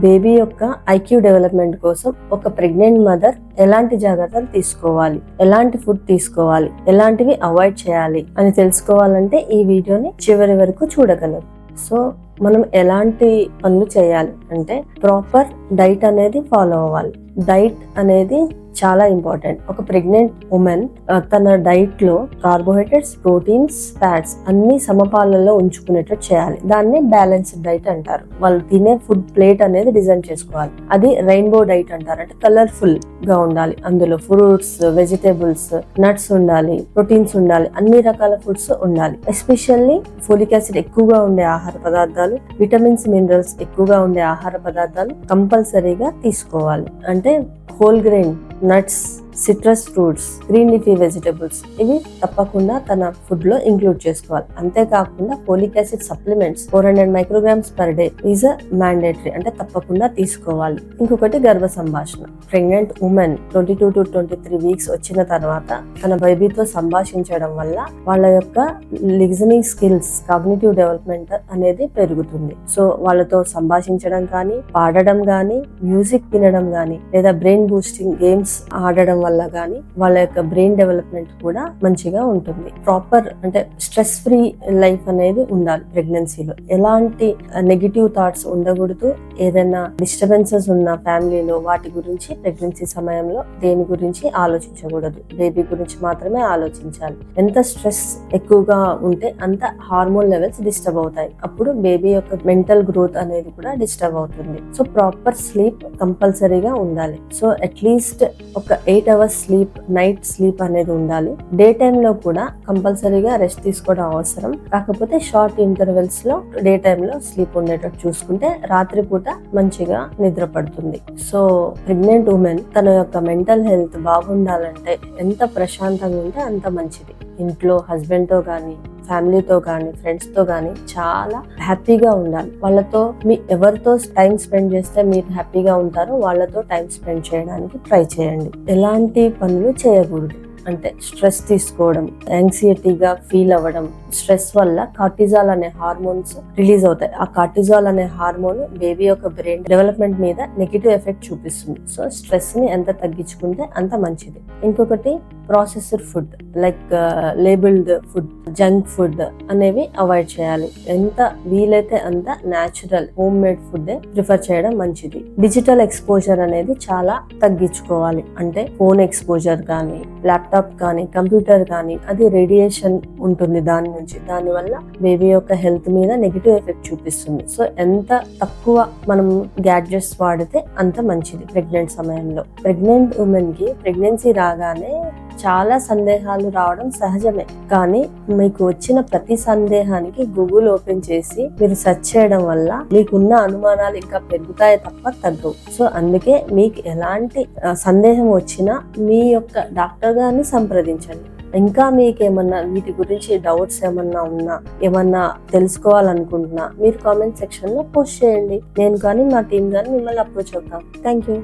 Baby యొక్క IQ development కోసం ఒక ప్రెగ్నెంట్ మదర్ ఎలాంటి జాగ్రత్తలు తీసుకోవాలి, ఎలాంటి ఫుడ్ తీసుకోవాలి, ఎలాంటివి అవాయిడ్ చేయాలి అని తెలుసుకోవాలంటే ఈ వీడియోని చివరి వరకు చూడగలరు. సో మనం ఎలాంటి పనులు చేయాలి అంటే ప్రాపర్ డైట్ అనేది ఫాలో అవ్వాలి. డైట్ అనేది చాలా ఇంపార్టెంట్. ఒక ప్రెగ్నెంట్ ఉమెన్ తన డైట్ లో కార్బోహైడ్రేట్స్, ప్రోటీన్స్, ఫ్యాట్స్ అన్ని సమపాలలో ఉంచుకునేటట్టు చేయాలి. దాన్ని బ్యాలెన్స్డ్ డైట్ అంటారు. వాళ్ళు తినే ఫుడ్ ప్లేట్ అనేది డిజైన్ చేసుకోవాలి. అది రెయిన్బో డైట్ అంటారు. అంటే కలర్ఫుల్ గా ఉండాలి. అందులో ఫ్రూట్స్, వెజిటేబుల్స్, నట్స్ ఉండాలి, ప్రోటీన్స్ ఉండాలి, అన్ని రకాల ఫుడ్స్ ఉండాలి. ఎస్పెషల్లీ ఫోలిక్ యాసిడ్ ఎక్కువగా ఉండే ఆహార పదార్థాలు, విటమిన్స్, మినరల్స్ ఎక్కువగా ఉండే ఆహార పదార్థాలు కంపల్సరీగా తీసుకోవాలి. అంటే whole grain, nuts, citrus fruits, green leafy vegetables ఇవి తప్పకుండా తన ఫుడ్ లో ఇంక్లూడ్ చేసుకోవాలి. అంతేకాకుండా folic acid supplements 400 micrograms per day is mandatory, అంటే తప్పకుండా తీసుకోవాలి. ఇంకొకటి గర్భ సంభాషణ. ప్రెగ్నెంట్ ఉమెన్ 22 to 23 వీక్స్ వచ్చిన తర్వాత తన బేబీతో సంభాషించడం వల్ల వాళ్ళ యొక్క లిజనింగ్ స్కిల్స్, కాగ్నిటివ్ డెవలప్మెంట్ అనేది పెరుగుతుంది. సో వాళ్ళతో సంభాషించడం కానీ, పాడడం కానీ, మ్యూజిక్ వినడం కానీ, లేదా బ్రెయిన్ బూస్టింగ్ గేమ్స్ ఆడడం వల్ల గానీ వాళ్ళ యొక్క బ్రెయిన్ డెవలప్మెంట్ కూడా మంచిగా ఉంటుంది. ప్రాపర్ అంటే స్ట్రెస్ ఫ్రీ లైఫ్ అనేది ఉండాలి ప్రెగ్నెన్సీలో. ఎలాంటి నెగిటివ్ థాట్స్ ఉండకూడదు. ఏదైనా డిస్టర్బెన్సెస్ ఉన్న ఫ్యామిలీలో వాటి గురించి ప్రెగ్నెన్సీ సమయంలో దేని గురించి ఆలోచించకూడదు. బేబీ గురించి మాత్రమే ఆలోచించాలి. ఎంత స్ట్రెస్ ఎక్కువగా ఉంటే అంత హార్మోన్ లెవెల్స్ డిస్టర్బ్ అవుతాయి. అప్పుడు బేబీ యొక్క మెంటల్ గ్రోత్ అనేది కూడా డిస్టర్బ్ అవుతుంది. సో ప్రాపర్ స్లీప్ కంపల్సరీగా ఉండాలి. సో అట్లీస్ట్ ఒక 8 hours స్లీప్, నైట్ స్లీప్ అనేది ఉండాలి. డే టైమ్ లో కూడా కంపల్సరీగా రెస్ట్ తీసుకోవడం అవసరం. కాకపోతే షార్ట్ ఇంటర్వెల్స్ లో డే టైమ్ లో స్లీప్ ఉండేటట్టు చూసుకుంటే రాత్రిపూట మంచిగా నిద్ర పడుతుంది. సో ప్రెగ్నెంట్ ఉమెన్ తన యొక్క మెంటల్ హెల్త్ బాగుండాలంటే ఎంత ప్రశాంతంగా ఉంటే అంత మంచిది. ఇంట్లో హస్బెండ్ తో గానీ, ఫ్యామిలీతో గానీ, ఫ్రెండ్స్ తో గానీ చాలా హ్యాపీగా ఉండాలి. వాళ్ళతో ఎవరితో టైం స్పెండ్ చేస్తే మీరు హ్యాపీగా ఉంటారో వాళ్ళతో టైం స్పెండ్ చేయడానికి ట్రై చేయండి. ఎలాంటి పనులు చేయకూడదు అంటే స్ట్రెస్ తీసుకోవడం, యాంగ్జైటీగా ఫీల్ అవ్వడం. స్ట్రెస్ వల్ల కార్టిజాల్ అనే హార్మోన్స్ రిలీజ్ అవుతాయి. ఆ కార్టిజాల్ అనే హార్మోన్ బేబీ యొక్క బ్రెయిన్ డెవలప్మెంట్ మీద నెగిటివ్ ఎఫెక్ట్ చూపిస్తుంది. సో స్ట్రెస్ ని ఎంత తగ్గించుకుంటే అంత మంచిది. ఇంకొకటి processed food like labelled food, junk food అనేవి అవాయిడ్ చేయాలి. ఎంత వీలైతే అంత natural home made food prefer చేయడం మంచిది. డిజిటల్ ఎక్స్పోజర్ అనేది చాలా తగ్గించుకోవాలి. అంటే ఫోన్ ఎక్స్పోజర్ కానీ, ల్యాప్టాప్ కానీ, కంప్యూటర్ కానీ, అది రేడియేషన్ ఉంటుంది దాని వల్ల బేబీ యొక్క హెల్త్ మీద నెగిటివ్ ఎఫెక్ట్ చూపిస్తుంది. సో ఎంత తక్కువ మనం గ్యాడ్జెట్స్ వాడితే అంత మంచిది ప్రెగ్నెంట్ సమయంలో. ప్రెగ్నెంట్ ఉమెన్ కి ప్రెగ్నెన్సీ రాగానే చాలా సందేహాలు రావడం సహజమే. కానీ మీకు వచ్చిన ప్రతి సందేహానికి గూగుల్ ఓపెన్ చేసి మీరు సెర్చ్ చేయడం వల్ల మీకున్న అనుమానాలు ఇంకా పెరుగుతాయి తప్ప తగ్గవు. సో అందుకే మీకు ఎలాంటి సందేహం వచ్చినా మీ యొక్క డాక్టర్ గారిని సంప్రదించండి. ఇంకా మీకేమన్నా వీటి గురించి డౌట్స్ ఏమన్నా ఉన్నా, ఏమన్నా తెలుసుకోవాలనుకుంటున్నా మీరు కామెంట్ సెక్షన్ లో పోస్ట్ చేయండి. నేను కానీ మా టీం కానీ మిమ్మల్ని అప్రోచ్ అవుతాం. Thank you.